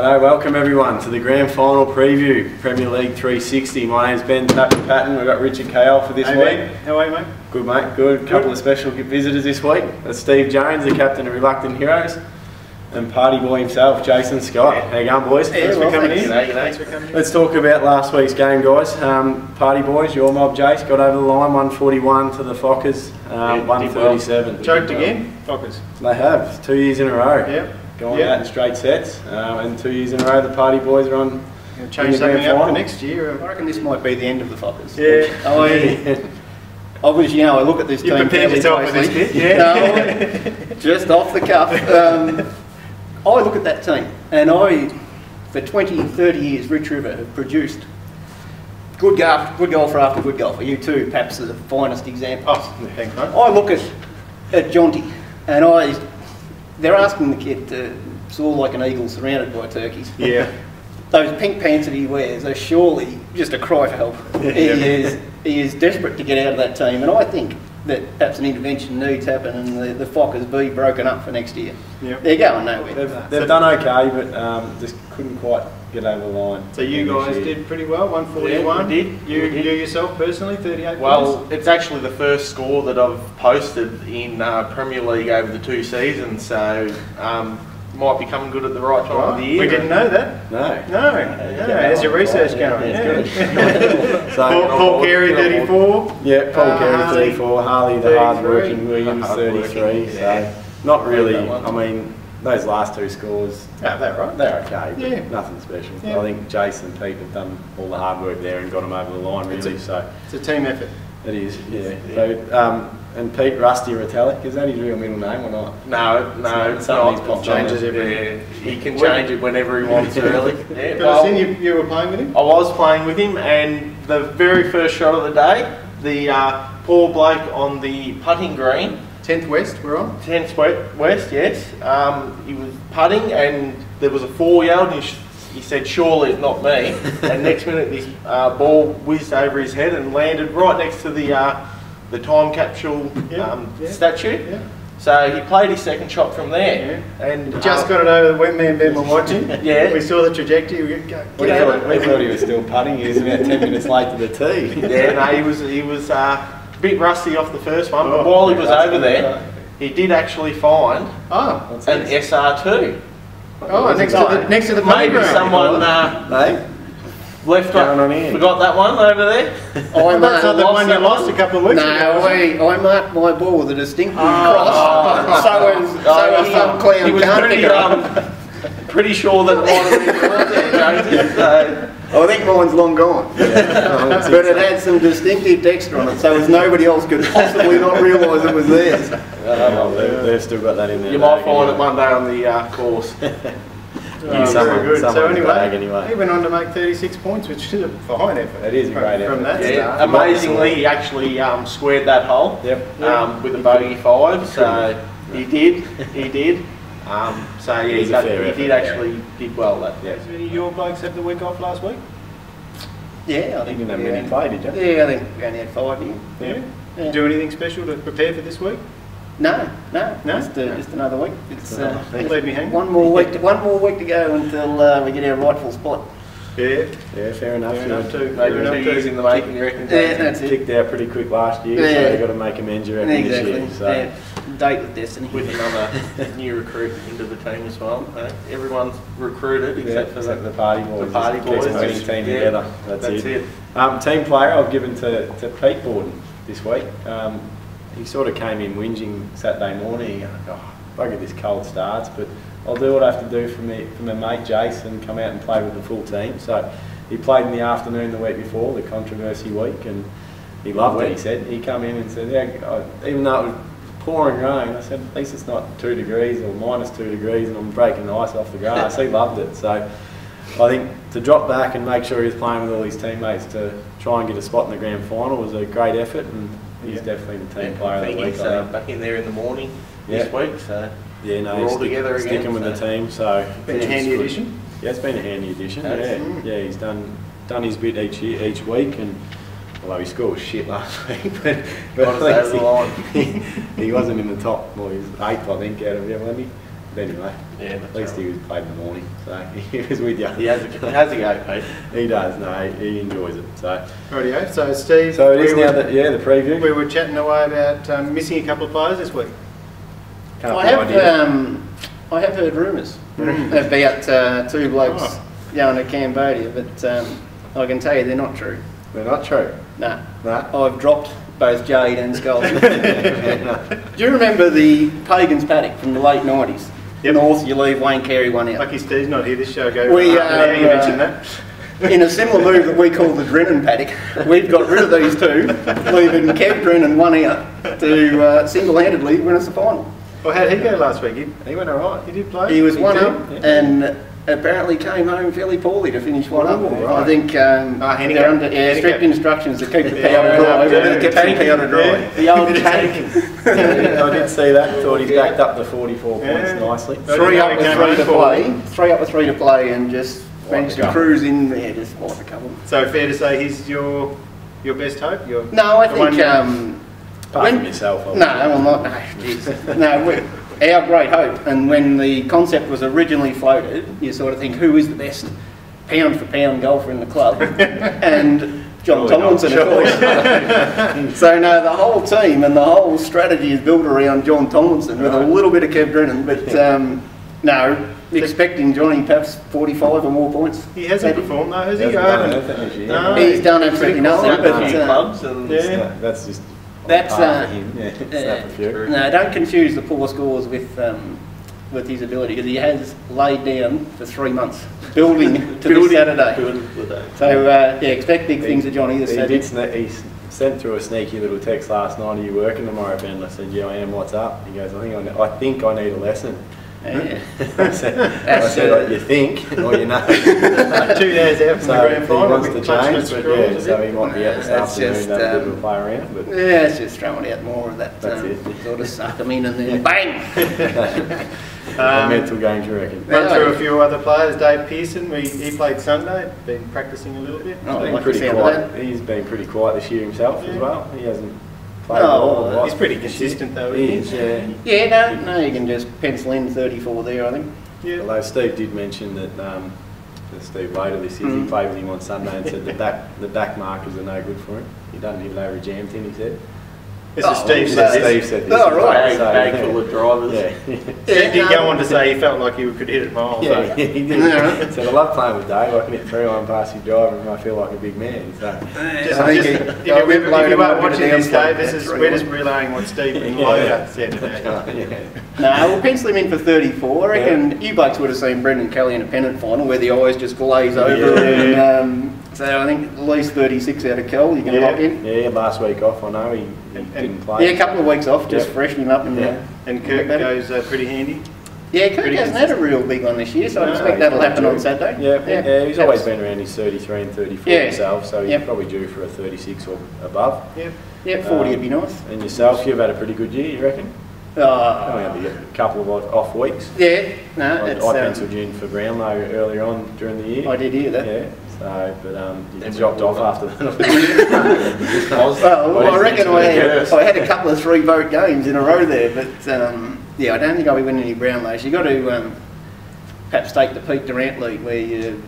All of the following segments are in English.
Righto, welcome everyone to the grand final preview, Premier League 360. My name's Ben Patton. We've got Richard KL for this week. Ben. How are you, mate? Good, mate. Good. Couple of special visitors this week. That's Steve Jones, the captain of Reluctant Heroes, and party boy himself, Jason Scott. How you going, boys? Thanks for coming in. Thanks for coming in. Let's talk about last week's game, guys. Party boys, your mob, Jace, got over the line, 141 to the Fockers, 137. Choked again, Fockers. They have, 2 years in a row. Yep. Going out in straight sets, and 2 years in a row the party boys are on. Change something up for next year. I reckon this might be the end of the Fockers. Yeah. I was, I look at this team. You prepared yourself for this bit, yeah? No, just off the cuff. I look at that team, and for 20, 30 years, Rich River have produced good golfer after good golfer. You two, perhaps, are the finest examples. Oh, thanks, mate. I look at Jonty, and they're asking the kid to soar like an eagle surrounded by turkeys. Yeah. Those pink pants that he wears are surely just a cry for help. He is desperate to get out of that team, and I think that perhaps an intervention needs happen and the Fockers be broken up for next year. Yep. They're going nowhere. They've done okay, but just couldn't quite get over the line. So you guys did pretty well, 141. Yeah, we did. You yourself personally, 38 Well, points? it's actually the first score that I've posted in Premier League over the 2 seasons, so might be coming good at the right time of the year. We didn't know that. No. How's your research going? It's Yeah. good. So, Paul Carey, 34. Yeah, Paul Carey, Harley, 34. Harley, the 33. hard-working Williams, Hard-working, 33. yeah. So, not really. That one. I mean, those last 2 scores, Yeah, that right. they're okay, but Yeah. nothing special. Yeah. I think Jason and Pete have done all the hard work there and got them over the line, really. So It's a team effort. it is, yeah. So, and Pete Rusty Retallick, is that his real middle name or not? No, it's Something's not. popped Changes on. every. Yeah, he can change it whenever he wants, really. Yeah, But I seen you were playing with him? I was playing with him, and the very first shot of the day, the poor bloke on the putting green, 10th West, we're on. 10th West, yes. He was putting, and there was a 4 yard, and he said, "Surely not me." And next minute, this ball whizzed over his head and landed right next to the time capsule statue. Yeah. So he played his second shot from there, and Just got it over the wet man Ben were watching. Yeah. We saw the trajectory. We We thought he was still putting. He was about 10 minutes late to the tee. Yeah, no, he was a bit rusty off the first one, but Oh, while he was rusty, over there, he did actually find Oh, an SR2. next to the Maybe playground. someone Hey? left Going on up, in. forgot that one over there. That's not the one you lost a couple of weeks ago. No, I marked my ball with a distinctive cross. So was some clown He was can't pretty, pick it up. pretty sure that it might have been yours there, Jonesy. So, I think mine's long gone. But it had some distinctive texture on it, so as nobody else could possibly not realise it was theirs. They've still got that in there. you might find it one day on the course. Very good. So Bag anyway, he went on to make 36 points, which is a fine effort. It is a great effort. From that Yeah, start. amazingly, he actually squared that hole. Yep. With a bogey 5, so he did. So yeah, was a fair effort, he actually did well that. Yeah. Did any of your blokes have the week off last week? Yeah, I think You didn't have we many only- play, did you? Yeah, I think we only had 5 here. Yeah. Yeah. Do anything special to prepare for this week? No, No? just another week. It's Leave me hanging. one more week to go until we get our rightful spot. Yeah. Yeah, fair enough. Fair enough too. Maybe Fair 2 enough years too. in the making, you reckon? Yeah, that's it. Kicked out pretty quick last year, so Yeah. you've got to make amends, you reckon, this year. So. Yeah. Date with destiny. With another new recruit into the team as well. Everyone's recruited except for the party boys. the party Just keeps boys. the winning Just- team yeah, together. That's it. Team player I've given to Pete Borden this week. He sort of came in whinging Saturday morning. Bugger this cold starts, but I'll do what I have to do for my mate Jason and come out and play with the full team. So he played in the afternoon the week before, the controversy week, and he loved it. He said he come in and said, yeah, even though it was pouring rain, I said at least it's not 2 degrees or -2 degrees, and I'm breaking the ice off the grass. He loved it. So I think to drop back and make sure he was playing with all his teammates to try and get a spot in the grand final was a great effort, and he's definitely the team player of the week. He's I think. back in there in the morning this week, so Yeah, no, we're he's all together again. sticking with the team. So Been a handy addition. Yeah, it's been a handy addition. Has. Yeah, he's done his bit each week, and although he scored shit last week, but Got us at over the line. least he wasn't in the top. Well, he was 8th, I think, out of everyone. But anyway, Yeah, at least he was played in the morning, so he was with you. He has a go, Pete. He does, no, he enjoys it. So Rightio. So Steve, it is we now were- the preview. we were chatting away about missing a couple of players this week. Can't I be have, ideal. I have heard rumours about two blokes Oh. going to Cambodia, but I can tell you they're not true. They're not true. No. No. I've dropped both Jade and Skulls. Do you remember the Pagans paddock from the late 90s? Yep. North, you leave Wayne Carey one out. Lucky Steve's not here. This show goes We, on after now. You mentioned that. In a similar move that we call the Drennan paddock, we've got rid of these two, leaving Kev Drennan one out to single-handedly win us the final. Well, how did he go last week? He went all right. He did play. He was Big 1-0 team? and apparently came home fairly poorly to finish 1-0. Oh, right. I think handicap. they're under strict Handicap. instructions to keep the Yeah, powder dry. yeah, They kept the powder dry. Yeah. The old tank. I did see that. Thought he's backed up the 44 points Yeah. nicely. So- Three Yeah, up he with came three home to for- play. 3 up with 3 to play and just managed to couple. cruise in there, just wipe a couple. So fair to say he's your best hope. Your No, I the one think you- Apart from yourself, No, well, not. No, jeez. No, our great hope. And when the concept was originally floated, you sort of think, who is the best pound for pound golfer in the club? And John Surely not. Tomlinson, of course. So no, the whole team and the whole strategy is built around John Tomlinson with a Right. little bit of Kev Drennan. But no, expecting Johnny perhaps 45 or more points. He hasn't Maybe. performed though, has He he? hasn't done I anything this year. No. He's done absolutely nothing. Down to a few But clubs and Yeah. That's just That's, on par for him. Yeah, snap a few. no, don't confuse the poor scores with his ability, because he has laid down for 3 months, building to this Saturday. Building for that. So yeah, expect big things of Johnny this He Saturday. did. He sent through a sneaky little text last night. Are you working tomorrow, Ben? And I said, yeah, I am. What's up? He goes, I think I need a lesson. Yeah. I said, you think or you know. 2 days out from So the grand he final. wants to with clutching change, at but scores, yeah, is so it? he might be out this That's afternoon, just, have a bit of a play around. But Yeah, it's just throwing out more of that That's it. sort of suck 'em in and then bang. a mental games, you reckon? Run through a few other players. Dave Pearson, he played Sunday. Been practicing a little bit. Oh, He's been like the pretty sound of quiet. He's been pretty quiet this year himself as Yeah. well. He hasn't played No, all a lot he's pretty this year. consistent though, He isn't is, he? yeah. Yeah, no, you can just pencil in 34 there, I think. Yeah. Although Steve did mention that Steve later this year, he played with him on Sunday and said the back markers are no good for him. He doesn't hit it over a jam tin, he said. This is Oh, Steve well, said this. Steve said this. Oh, right. Bag full of drivers. Yeah. Steve did go on to say he felt like he could hit it miles. Yeah, So. he did. Yeah. Said, I love playing with Dave. I can hit 3-iron past his driver and I feel like a big man. So, Just, I think just, he- if you, I went if low you and are went watching down this, slow. Dave, That's we're right. just relaying what Steve and Yeah. Loder said today. yeah. No, we'll pencil him in for 34. I reckon you blokes would have seen Brendan Kelly in a pennant final where the eyes just glaze over. Yeah. And, so I think at least 36 out of Kel you can lock in. Yeah, last week off, I know he didn't play. Yeah, a couple of weeks off, just Yep. freshen him up. And, Yeah. And Kirk goes pretty handy. yeah, Kirk Pretty hasn't had a real big one this year, so I No, expect he's that'll happen due. on Saturday. Yeah, he's always been around his 33 and 34 Yeah. himself, so he's Yep. probably due for a 36 or above. Yeah. Yeah, 40 would be nice. And yourself, you've had a pretty good year, you reckon? Only had a couple of off weeks. Yeah, no, I it's, penciled you in for Brownlow earlier on during the year. I did hear that. Yeah, so, but you Then dropped we off won. after that. Well, I reckon Yes. I had a couple of 3-vote games in a row there, but yeah, I don't think I'll be winning any Brownlows. You've got to perhaps take the Pete Durant lead where you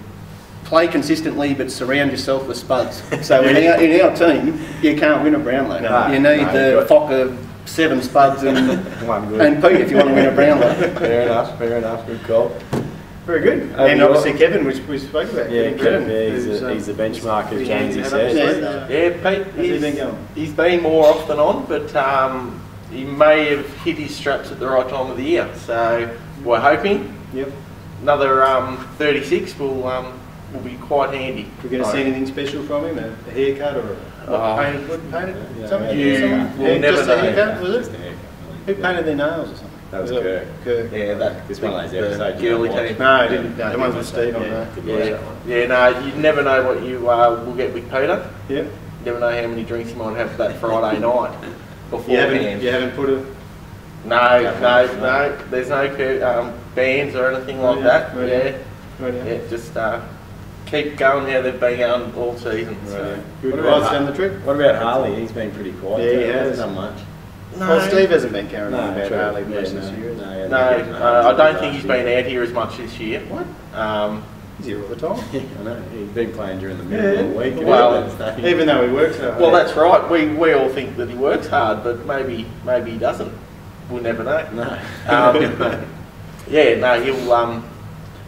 play consistently but surround yourself with spuds. So in our team, you can't win a Brownlow. No, you need no, the you've got- Fokker 7 spuds and, One good. and Pete if you want to win a Brownlow. Fair enough, good call. Very good. Have And you obviously got- Kevin, which we spoke about. Yeah, Kevin Kevin, who's, he's the benchmark, as pretty Jonesy handy to says. have, Yeah. so, Yeah, Pete, How's he been going? he's been more off than on, but he may have hit his straps at the right time of the year. So we're hoping Yep. another 36 will be quite handy. We're going to see anything special from him? A haircut or Oh. painted Yeah, something? you Something? will never just know. a haircut, was Just it? a haircut. Who painted their nails or something? That was it Kirk. Kirk. Yeah, that It's one of those the episodes you girly don't watch. team. No, I didn't. No, the ones with Steve on Yeah. there. Didn't watch Yeah, that one. yeah. No, you never know what you will get with Peter. Yep. Never know how many drinks you might have that Friday night You beforehand. haven't put a... No. There's no bands or anything like that. Right. Yeah, Right, yeah. Just keep going how they've been going all season. So. Good What guys about- down the trip. What about Harley? He's been pretty quiet. Yeah, he hasn't has. done much. No. Well, Steve hasn't been carrying No, on about true. Harley Yeah, much no, this year. has he? no, No, I don't think he's been out here as much this year. What? Um, He's here all the time. Yeah, I know. He's been playing during the middle of the week. Well, Even though he works so hard. well, that's right. We all think that he works hard, but maybe he doesn't. We'll never know. No. Um, yeah, no,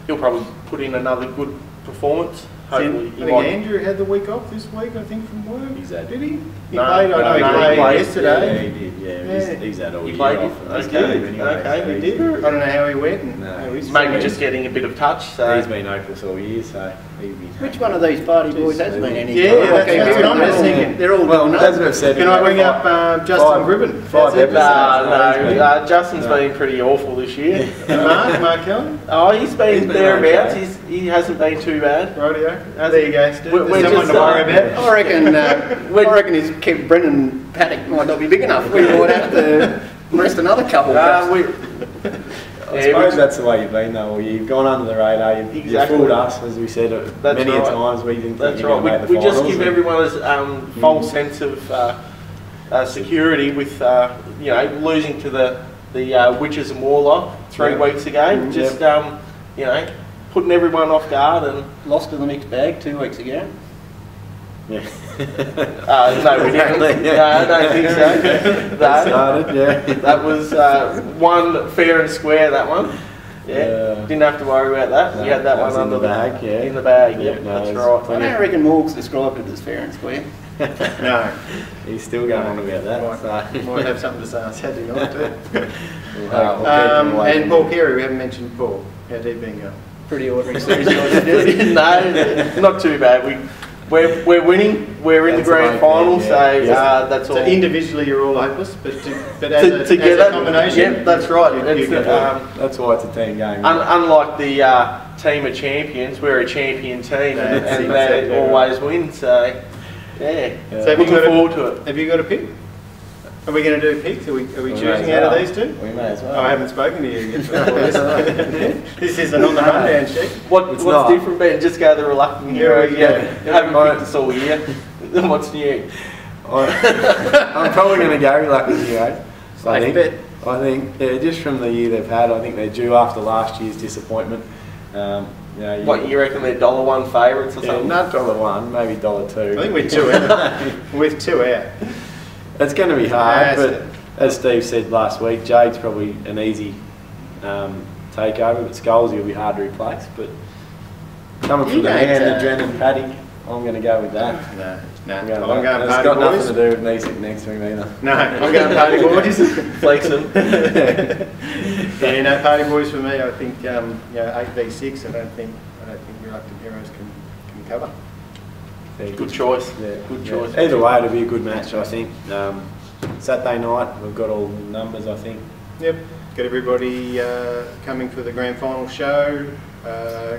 he'll probably put in another good performance. Hopefully, I he think might. Andrew had the week off this week, I think, from work. He's had- Did he? He No, played, I know he no, he played played. yesterday. Yeah, he did. Yeah, Yeah. he's had all He year played off. it? and this Okay. game anyway, Okay, so He he's- did. I don't know how he went. And No. how he's Maybe feeling. just getting a bit of touch. So He's been hopeless all year, so he'd be. Which one of these party boys has been any Yeah, good? yeah, that's Okay, what they're I'm all- just thinking. They're all Well, doing as nothing. we've said, Can I bring up Justin Gribben? five How's that? episodes. Justin's No. been pretty awful this year. And Mark Kelly? Oh, he's been been thereabouts. okay. He hasn't been too bad. Rightio. Has There he? you go, Steve. We're There's someone just, to worry about. I reckon his Kev Brennan paddock might not be big enough. We might have to rest another couple. perhaps. I suppose that's the way you've been though. All year. You've gone under the radar. You've Exactly. fooled us, as we said That's many right. a times. We didn't think That's you were going to right. make the We just finals. give everyone a false sense of security with losing to the Witches and Warlock 3 Yeah. weeks ago. Just putting everyone off guard and Lost to the mixed bag 2 weeks ago. Yeah. no, we didn't. Yeah. No, I don't think so. No. Started, yeah. That was one fair and square. That one. Yeah. Didn't have to worry about that. No, You had that that was one in under the bag, yeah. In the bag. Yeah, Yep, no, that's it's right. plenty I don't reckon Morgs described it as fair and square. No. He's still going on about that. So. Might have something to say on Saturday night too. We'll keep him away And from Paul it. Carey, we haven't mentioned Paul. How's he been going? Pretty ordinary series. George. No, not too bad. We're winning. We're in That's the grand the main final, thing, so yeah. that's all. So individually you're all hopeless, but as Together, a combination, Yep, that's right. you It's, go. That's why it's a team game. unlike the team of champions, we're a champion team, That's and exactly they right. always win. So yeah, Yeah. So have you looking got forward to it. Have you got a pick? Are we going to do picks? Are we We may choosing as out of well. these two? We may as well. Oh, I haven't spoken to you yet before this. This isn't on the rundown sheet. What's not. different, Ben? Just go the reluctant hero. Yeah. Haven't picked us all year. What's new? I'm probably going to go lucky here. Safe bet. I think, yeah, just from the year they've had, I think they're due after last year's disappointment. What you reckon they're $1 favourites or Yeah, something? not $1, maybe $2. I think we're 2 out. With 2 out. It's going to be hard, Yes. but as Steve said last week, Jade's probably an easy takeover, but Scully will be hard to replace. But coming You from the don't, man, the Drennan Paddy, I'm going to go with that. No, I'm I'm going going It's party got nothing boys. to do with me sitting next to him either. No, I'm going party boys. Flexing. Yeah, no, party boys for me. I think 8v6. I don't think reluctant heroes can cover. Yeah, Good choice. Yeah, Good yeah. choice. Either way, it'll be a good match, I think. Saturday night, we've got all the numbers, I think. Yep. Get everybody coming for the grand final show.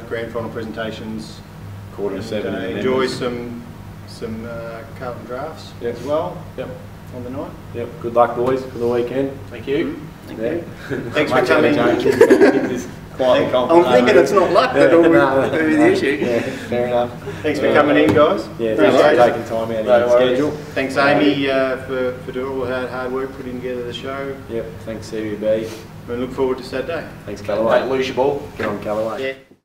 Grand final presentations. 6:45 in the Enjoy members. some Carlton drafts Yep. as well Yep. on the night. Yep. Good luck, boys, for the weekend. Thank you. Yeah. Thanks for Much out of coming. James, so keep this quiet and confident. I'm thinking it's not luck that will be the issue. Yeah, fair enough. Thanks for coming in, guys. Yeah, Appreciate thanks for it. taking time out of No your worries. schedule. Thanks, Amy, for doing all the hard work putting together the show. Yep, thanks CBB. We look forward to Saturday. Thanks Don't Callaway. lose your ball. Get on Callaway. Yeah.